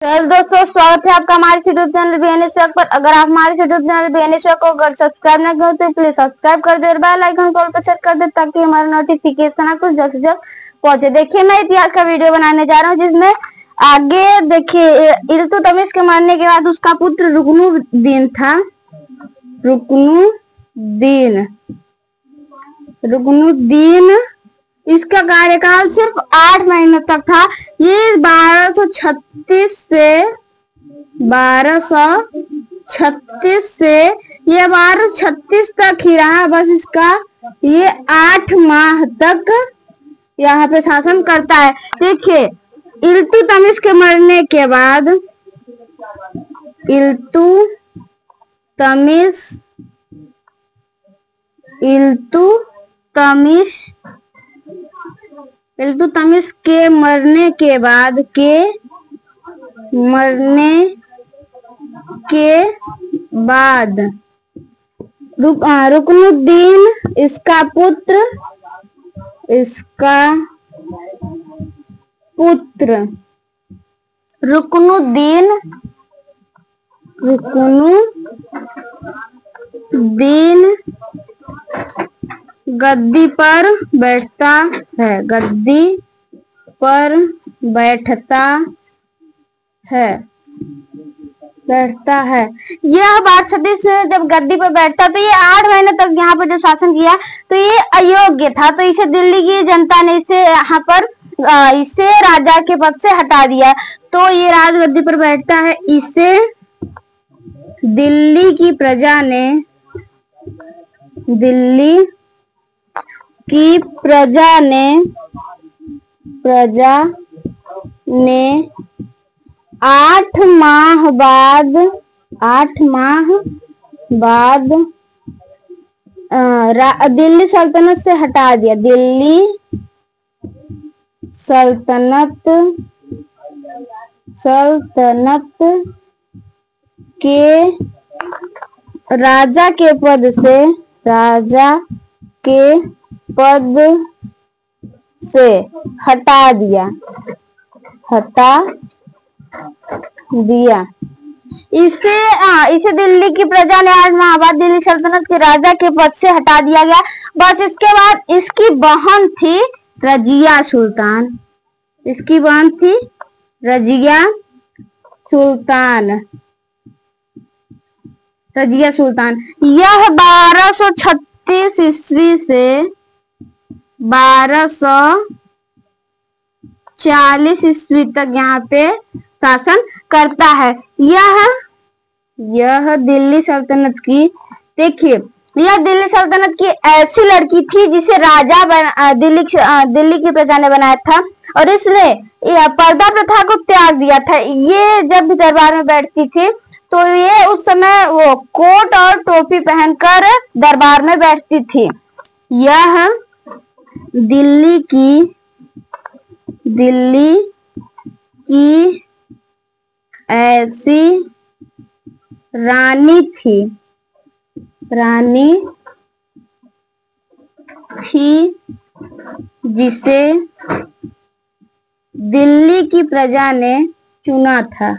Hello दोस्तों, स्वागत है आपका हमारे यूट्यूब चैनल बीएनए शौक पर। अगर आप हमारे यूट्यूब चैनल बीएनए शौक को अगर सब्सक्राइब नहीं करो तो प्लीज सब्सक्राइब कर दे, बेल आइकन कॉल पर सेट कर दे ताकि हमारा नोटिफिकेशन आपको जल्द से जल्द पहुंचे। देखिए, मैं इतिहास का वीडियो बनाने जा रहा हूँ जिसमें आगे देखिए इल्तुतमिश के मरने के बाद उसका पुत्र रुकनुद्दीन था। रुकनुद्दीन इसका कार्यकाल सिर्फ 8 महीनों तक था। ये 1236 तक ही रहा। बस इसका ये 8 माह तक यहाँ पे शासन करता है। देखिए, इल्तुतमिश के मरने के बाद इल्तुतमिश के मरने के बाद रुकनुद्दीन इसका पुत्र रुकनुद्दीन गद्दी पर बैठता है। यह 1236 में जब गद्दी पर बैठता तो ये 8 महीने तक यहाँ पर जब शासन किया तो ये अयोग्य था, तो इसे दिल्ली की जनता ने इसे राजा के पद से हटा दिया। तो ये राजगद्दी पर बैठता है। इसे दिल्ली की प्रजा ने 8 माह बाद दिल्ली सल्तनत से हटा दिया। दिल्ली सल्तनत के राजा के पद से हटा दिया। इसे दिल्ली की प्रजा ने 8 माह बाद दिल्ली सल्तनत के राजा के पद से हटा दिया गया। बस इसके बाद इसकी बहन थी रजिया सुल्तान। यह 1236 ईस्वी से 1240 ईस्वी तक यहाँ पे शासन करता है। यह दिल्ली सल्तनत की ऐसी लड़की थी जिसे राजा दिल्ली की प्रजा ने बनाया था और इसने पर्दा प्रथा को त्याग दिया था। ये जब भी दरबार में बैठती थी तो ये उस समय वो कोट और टोपी पहनकर दरबार में बैठती थी। यह दिल्ली की ऐसी रानी थी जिसे दिल्ली की प्रजा ने चुना था।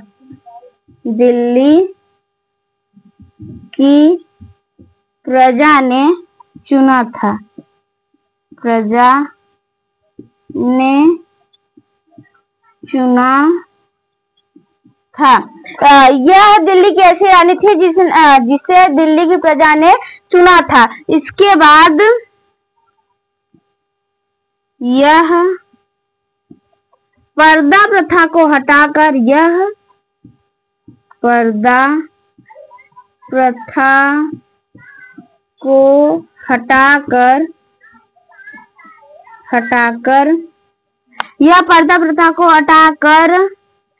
यह दिल्ली की ऐसी रानी थी जिसे दिल्ली की प्रजा ने चुना था। इसके बाद यह पर्दा प्रथा को हटाकर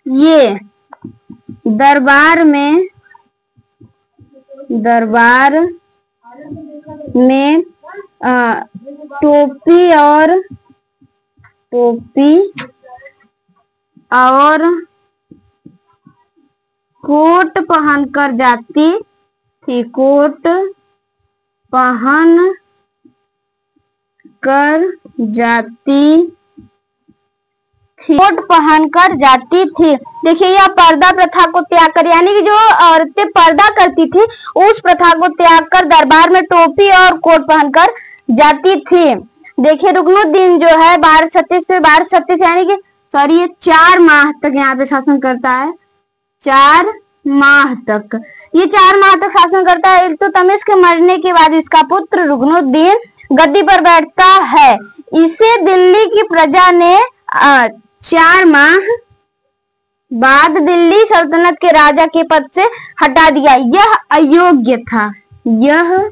ये दरबार में टोपी और कोट पहनकर जाती थी, कोट पहनकर जाती थी। देखिए यह पर्दा प्रथा को त्याग कर, यानी कि जो औरतें पर्दा करती थी उस प्रथा को त्याग कर दरबार में टोपी और कोट पहनकर जाती थी। देखिए रुकनुद्दीन जो है 1236 से 1236 यानी कि सॉरी ये 4 माह तक यहाँ पे शासन करता है। 4 माह तक, ये 4 माह तक शासन करता है। इल्तुतमिश के मरने के बाद इसका पुत्र रुकनुद्दीन गद्दी पर बैठता है। इसे दिल्ली की प्रजा ने 4 माह बाद दिल्ली सल्तनत के राजा के पद से हटा दिया। यह अयोग्य था, यह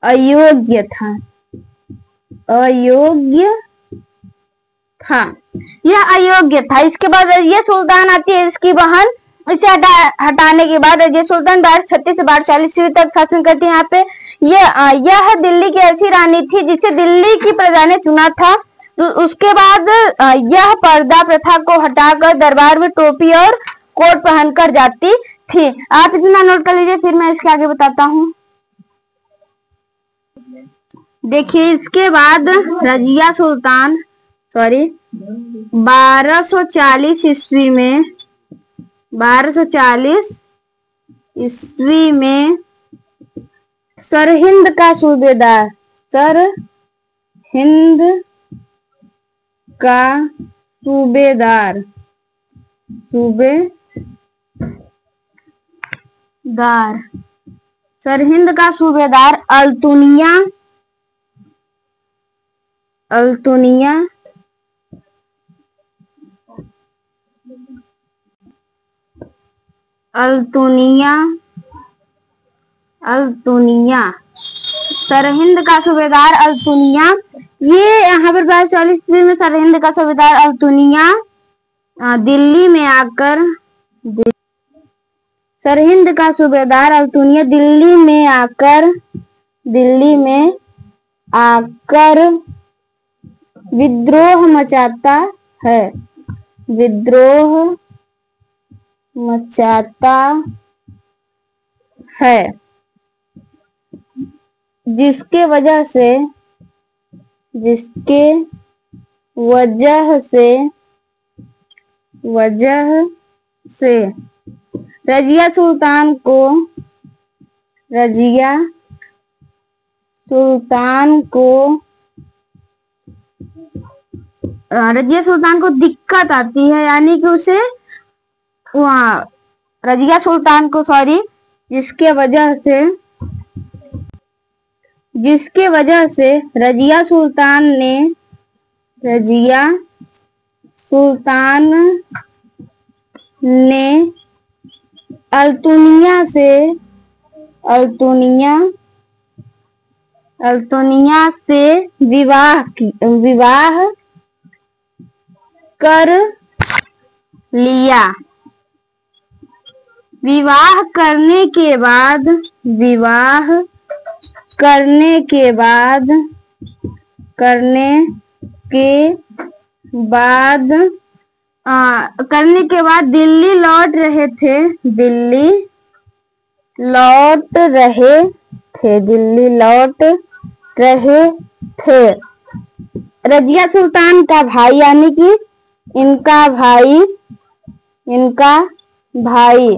अयोग्य था, अयोग्य था, यह अयोग्य था। इसके बाद रजिया सुल्तान आती है, इसकी बहन। इसे हटाने के बाद रजिया सुल्तान 1236 से 1240 ईस्वी तक शासन करती है। यहाँ पे यह दिल्ली की ऐसी रानी थी जिसे दिल्ली की प्रजा ने चुना था। तो उसके बाद यह पर्दा प्रथा को हटाकर दरबार में टोपी और कोट पहनकर जाती थी। आप इतना नोट कर लीजिए, फिर मैं इसके आगे बताता हूँ। देखिए इसके बाद रजिया सुल्तान 1240 ईस्वी में 1240 ईस्वी में सरहिंद का सूबेदार, सरहिंद का सूबेदार, सरहिंद का सूबेदार अल्तुनिया सरहिंद का सूबेदार अल्तुनिया, ये यहाँ पर 1240 ईस्वी में सरहिंद का सूबेदार अल्तुनिया दिल्ली में आकर सरहिंद का सूबेदार अल्तुनिया दिल्ली में आकर विद्रोह मचाता है, विद्रोह मचाता है, जिसके वजह से रजिया सुल्तान को दिक्कत आती है, यानी कि उसे रजिया सुल्तान को जिसके वजह से रजिया सुल्तान ने अल्तुनिया से विवाह कर लिया। विवाह करने के बाद दिल्ली लौट रहे थे। रजिया सुल्तान का भाई, यानी कि इनका भाई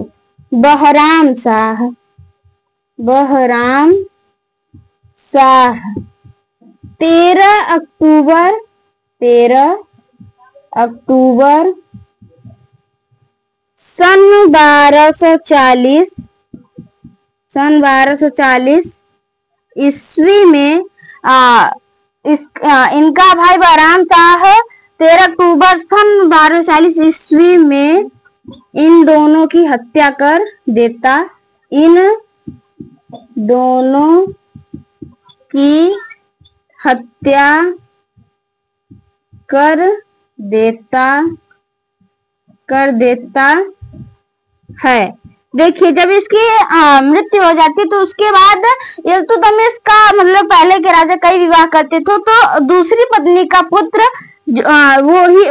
बहराम शाह 13 अक्टूबर सन 1240 ईस्वी में इनका भाई बहराम शाह 13 अक्टूबर सन 1240 ईस्वी में इन दोनों की हत्या कर देता। इन दोनों की हत्या कर देता है। देखिए जब इसकी मृत्यु हो जाती है तो उसके बाद इल्तुतमिश का मतलब पहले के राजा कई विवाह करते थे, तो दूसरी पत्नी का पुत्र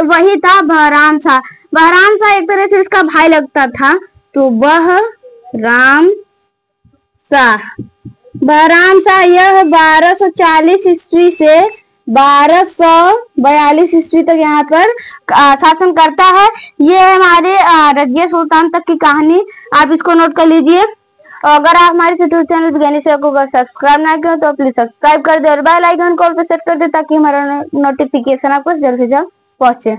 वही था बहराम शाह। बहराम शाह एक तरह से इसका भाई लगता था, तो बहराम शाह यह 1240 ईस्वी से 1242 ईस्वी तक यहाँ पर शासन करता है। ये है हमारे रजिया सुल्तान तक की कहानी, आप इसको नोट कर लीजिए। अगर आप हमारे यूट्यूब चैनल विज्ञानी सर को अगर सब्सक्राइब ना करें तो प्लीज सब्सक्राइब कर दे और बेल आइकन कॉल पे सेट कर दे ताकि हमारा नोटिफिकेशन आपको जल्द से जल्द पहुंचे।